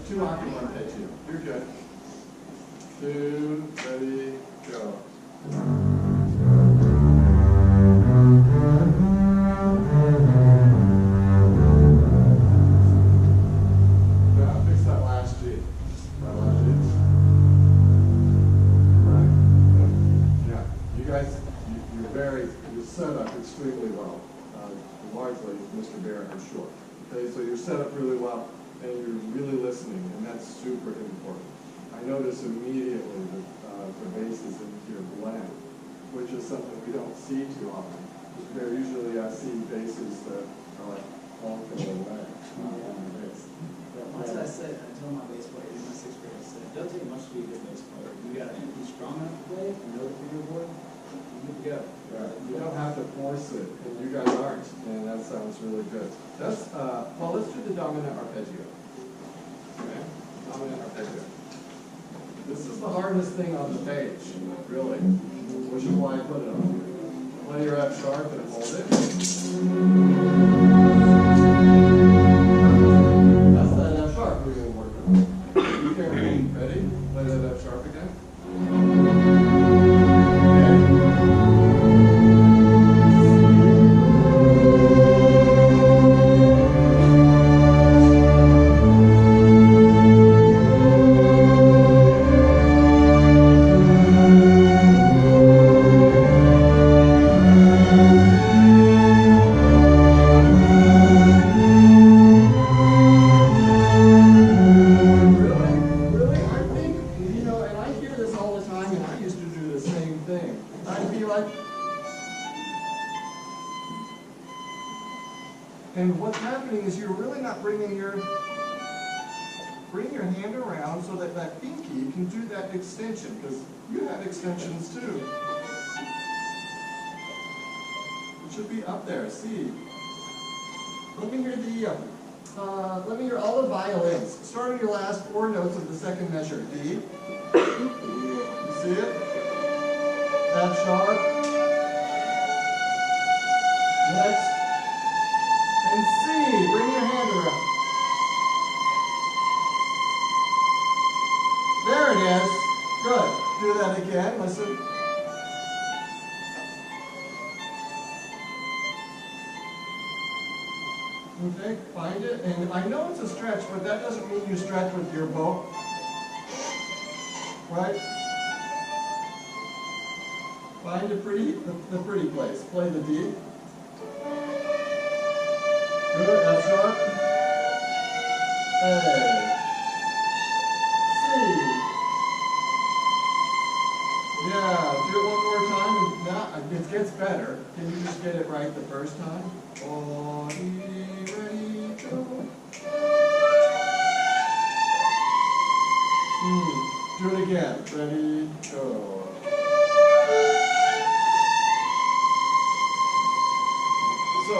2 octave arpeggio. You're good. 2, ready, go. Now fix that last G. That last G. Right. Yeah. You guys, you're set up extremely well. Largely, Mr. Barrett, I'm sure. Okay, so you're set up really well, and you're really listening, and that's super important. I notice immediately that the bass is into your blend, which is something we don't see too often. There usually I see basses that are like honking away on the bass. Once I tell my bass player in my 6th grade, I said, it doesn't take much to be a good bass player. You got to be strong enough to play it, and know the fingerboard, and good to go. Right. You don't have to force it, and you guys aren't, and that sounds really good. That's well, let's do the dominant arpeggio. Okay, dominant arpeggio. This is the hardest thing on the page, really, which is why I put it on here. Play your F sharp and hold it. That's that F sharp we've been working on. You can ready? Play that F sharp again. And what's happening is you're really not bring your hand around so that that pinky can do that extension, because you have extensions too. It should be up there. See. Let me hear let me hear all the violins. Start on your last 4 notes of the 2nd measure. D. You see it? F sharp. Next. And C, bring your hand around. There it is. Good. Do that again. Listen. Okay, find it. And I know it's a stretch, but that doesn't mean you stretch with your bow. Right? Find the pretty place. Play the D. Good, F sharp. A. C. Yeah, do it one more time. And now it gets better. Can you just get it right the first time? Oh, ready, go. Do it again. Ready, go. So,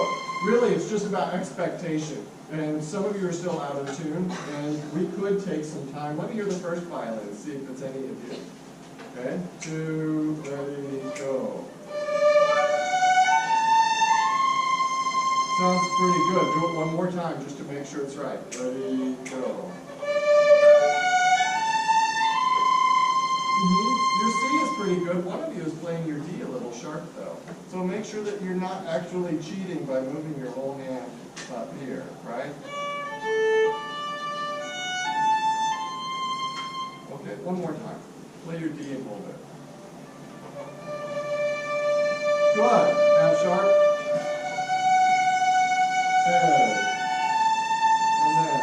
really, it's just about expectation. And some of you are still out of tune, and we could take some time. Let me hear the first violin, see if it's any of you. Okay? 2, ready, go. Sounds pretty good. Do it one more time just to make sure it's right. Ready, go. Your C is pretty good. One of you is playing your D a little sharp, though. So make sure that you're not actually cheating by moving your whole hand up here, right? Okay, one more time. Play your D and hold it. Good. F sharp. A. And then.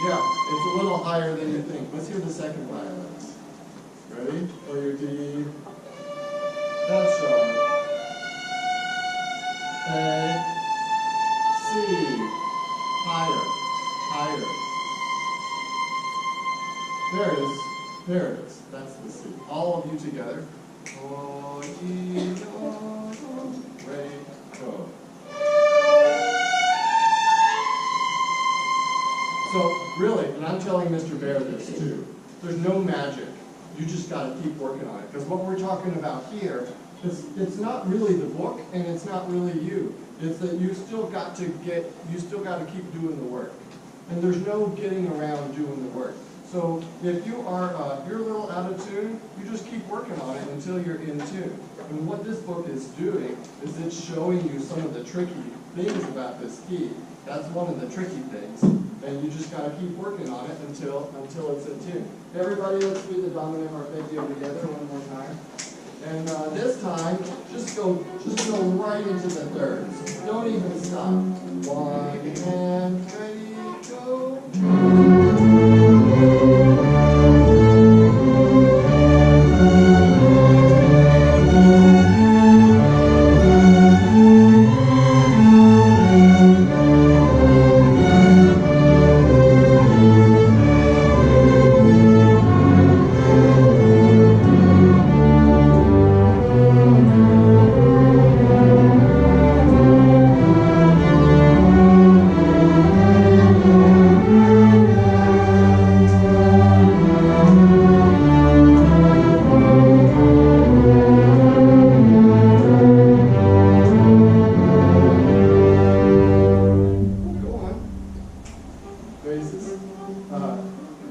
Yeah, it's a little higher than you think. Let's hear the second violin. Ready? Play your D. F sharp. A. C. Higher. Higher. There it is. There it is. That's the C. All of you together. O, E, O, O. Ready, go. So, really, and I'm telling Mr. Bear this too, there's no magic. You just got to keep working on it. Because what we're talking about here is it's not really the book and it's not really you. It's that you still got to keep doing the work. and there's no getting around doing the work. So if you're a little out of tune, you just keep working on it until you're in tune. And what this book is doing is it's showing you some of the tricky things about this key. That's one of the tricky things. And you just gotta keep working on it until it's in tune. Everybody, let's do the dominant arpeggio together one more time. And this time, just go right into the thirds. Don't even stop. 1 and ready, go.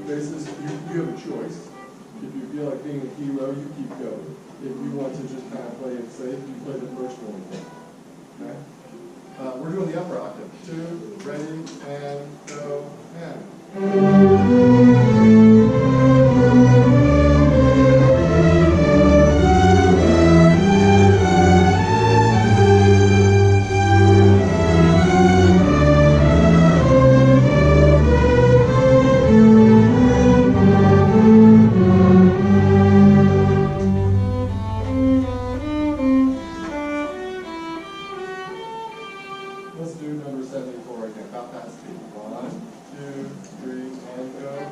Basses, you have a choice. If you feel like being a hero, you keep going. If you want to just kind of play it safe, you play the first one. Okay? We're doing the upper octave. 2, ready, and go, and. Let's do number 74 again, about that speed. 1, 2, 3, and go, and.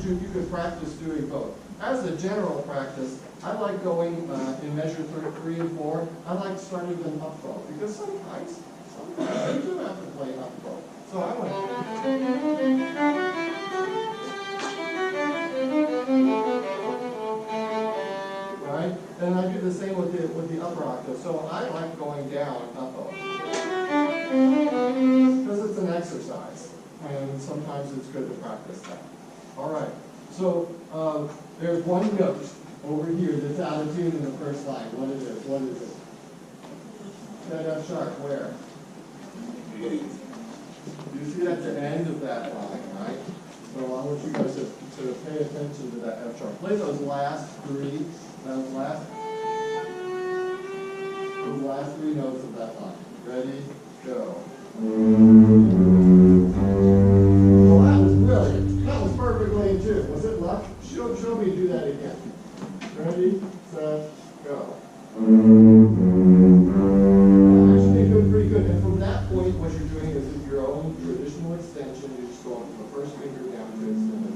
You could practice doing both. As a general practice, I like going in measure 3 and 4. I like starting them up bow because sometimes you do have to play up bow. So I want right, and I do the same with the upper octave. So I like going down up bow because it's an exercise, and sometimes it's good to practice that. All right, so there's one note over here that's out of tune in the first line. What is it? What is it? That F sharp, where? You see at the end of that line, right? So I want you guys to pay attention to that F sharp. Play those last three notes of that line. Ready, go. Well, that was brilliant. That was perfectly in tune. Was it luck? Show me do that again. Ready, set, go. Actually, doing pretty good. And from that point, what you're doing is your own traditional extension. You're just going from the first finger down to extend it.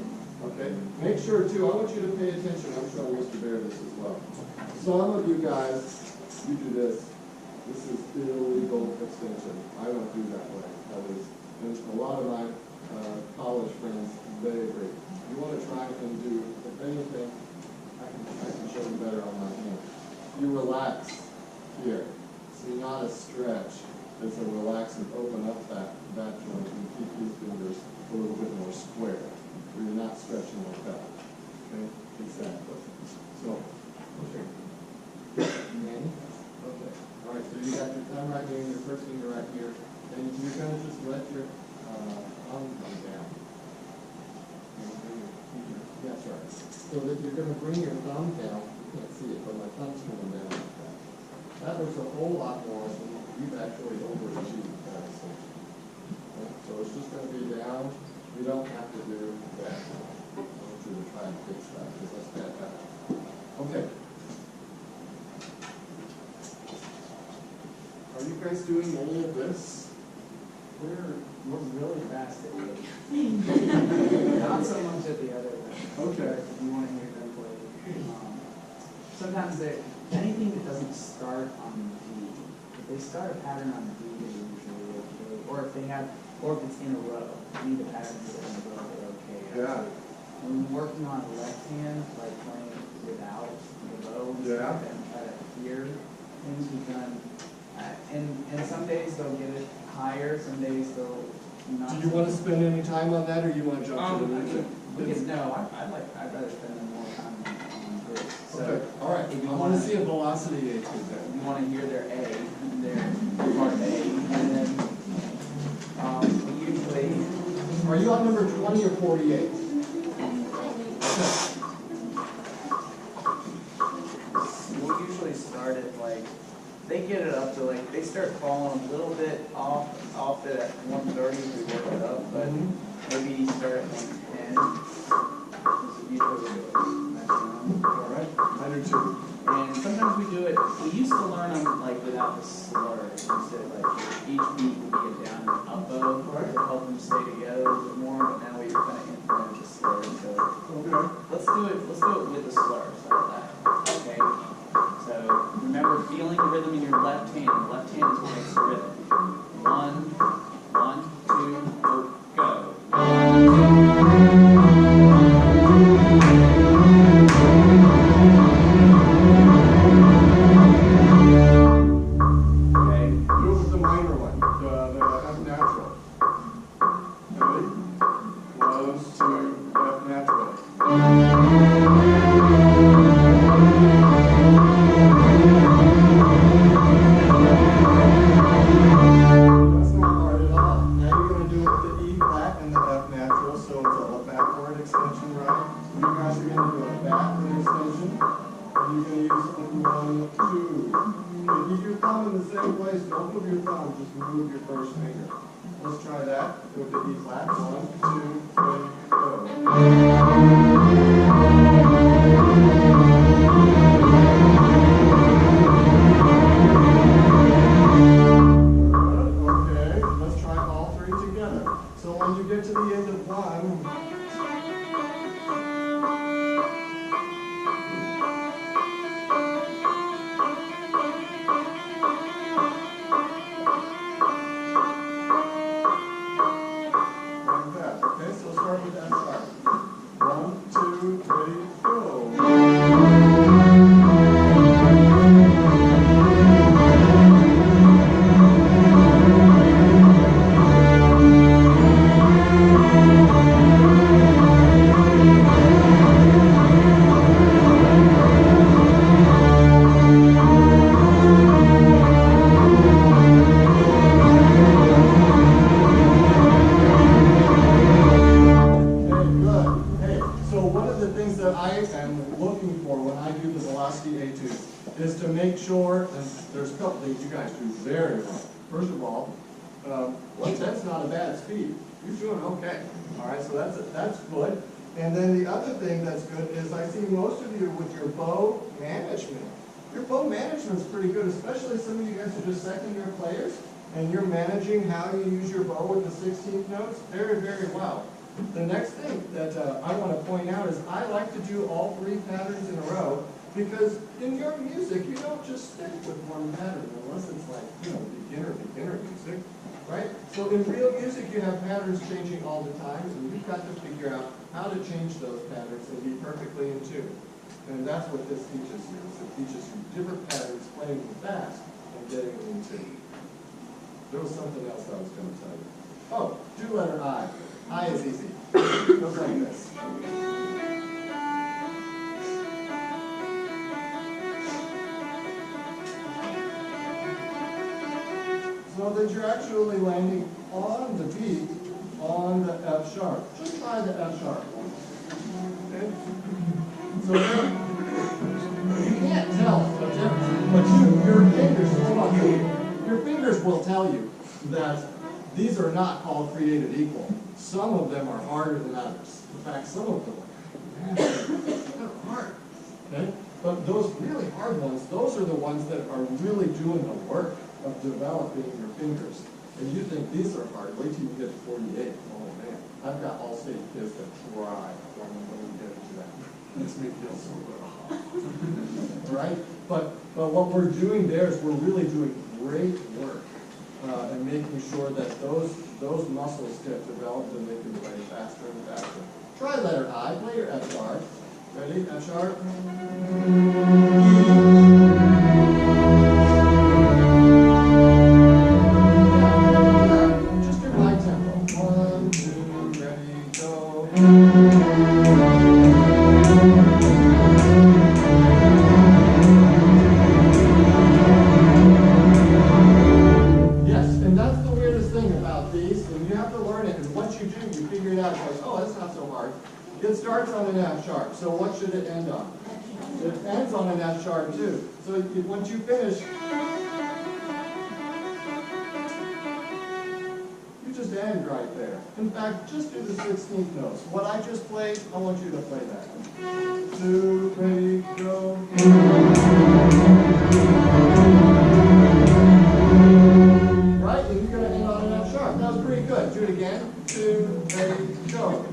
Okay? Make sure, too, I want you to pay attention. I'm showing Mr. Bear this as well. Some of you guys, you do this. This is illegal extension. I don't do that way. That is, and a lot of my college friends, they agree. You want to try and do, if anything, I can show you better on my hand. You relax here. See, not a stretch. It's a relax and open up that joint and keep these fingers a little bit more square. Where you're not stretching like that. Okay? Exactly. So, okay. Again. Okay. All right, so you got your thumb right here and your first finger right here. And you're going to just let your thumb come down. That's right. So that you're going to bring your thumb down. You can't see it, but my thumb's coming down like that. That looks a whole lot more than you've actually overachieved that extension. Okay? So it's just going to be down. You don't have to do that. I want you to try and fix that because that's bad. Okay. Are you guys doing any of this? Where We're really fast at it. Not so much at the other one. Okay. If you want to hear them play. Sometimes anything that doesn't start on D, if they start a pattern on D, they're usually okay. Or if it's in a row, any of the patterns that are in a row, they're okay. Yeah. When we're working on left hand, like playing without the bow and Yeah. stuff, and try to hear things we've done. And some days they'll get it higher, some days they'll not. Do you want to spend any time on that, or you want to jump to the music? I'd rather spend more time on this. So, Okay, all right. if you I want to see a velocity etude there. you want to hear their A, their part A, and then we usually, Are you on number 20 or 48? we'll usually start at like, they get it up to like, they start falling a little bit off it at 130, we work it up, but maybe start at 110. This is usually the All right, I do too. And sometimes we do it, we used to learn them like without the slur. Instead of like each beat would be a down and up bow to help them stay together a little bit more, but now we kind of implement the slur. So Okay. let's do it with the slur. Start that. Okay. So remember feeling the rhythm in your left hand. The left hand is what makes the rhythm. 1, 2, go. Let's try that with the E flat. 1, 2, 3, go. Okay, let's try all three together. So when you get to the end of 1, is to make sure, and there's a couple things you guys do very well. First of all, 110's not a bad speed. You're doing okay. All right, so that's good. And then the other thing that's good is I see most of you with your bow management. Your bow management's pretty good, especially some of you guys are just second-year players, and you're managing how you use your bow with the 16th notes very, very well. The next thing that I want to point out is I like to do all three patterns in a row, because in your music, you don't just stick with one pattern unless it's like, beginner music, right? So in real music, you have patterns changing all the time, and you've got to figure out how to change those patterns and be perfectly in tune. And that's what this teaches you. It teaches you different patterns, playing them fast and getting them in tune. There was something else I was going to tell you. Oh, do letter I. I is easy. It goes like this. So that you're actually landing on the beat on the F sharp. Just try the F sharp. Okay? So you can't tell the difference, but your fingers, hold on, your fingers will tell you that these are not all created equal. Some of them are harder than others. In fact, some of them are kind of hard. Okay? But those really hard ones, those are the ones that are really doing the work of developing your fingers. And you think these are hard, wait till you get to 48. Oh man, I've got all-state kids that cry when we get into that. Makes me feel so good. Right? But what we're doing there is we're really doing great work and making sure that those muscles get developed and they can play faster and faster. Try letter I, play your F sharp. Ready? F sharp. Just your high tempo. 1, 2, ready, go. Yes, and that's the weirdest thing about these, and you have to learn it, and once you do, you figure it out, you're like, oh, that's not so hard. It starts on an F sharp, so what should it end on? It ends on an F sharp too. So once you finish, you just end right there. In fact, just do the 16th notes. What I just played, I want you to play that. 2, ready, go. Right? And you're going to end on an F sharp. That was pretty good. Do it again. 2, ready, go.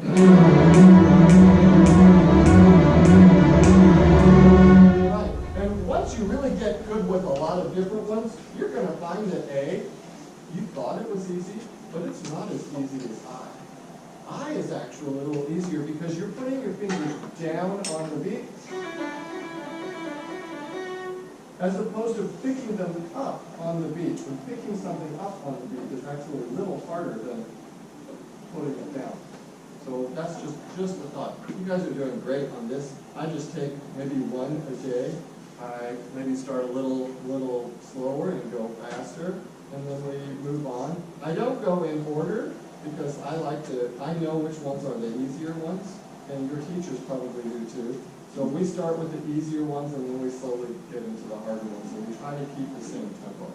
Right. And once you really get good with a lot of different ones, you're going to find that A, you thought it was easy, but it's not as easy as I. I is actually a little easier because you're putting your fingers down on the beat, as opposed to picking them up on the beat. And picking something up on the beat is actually a little harder than putting it down. So that's just a thought. You guys are doing great on this. I just take maybe one a day. I maybe start a little slower and go faster, and then we move on. I don't go in order because I know which ones are the easier ones, and your teachers probably do too. So we start with the easier ones, and then we slowly get into the harder ones, and we try to keep the same tempo.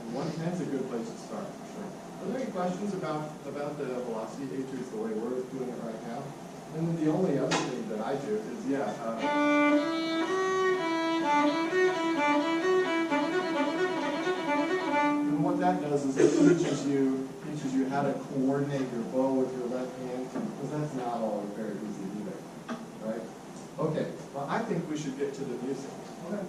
And 110's a good place to start, for sure. Are there any questions about the velocity H2s the way we're doing it right now? And then the only other thing that I do is, and what that does is it teaches you how to coordinate your bow with your left hand, because that's not always very easy either, right? Okay, well, I think we should get to the music. Okay.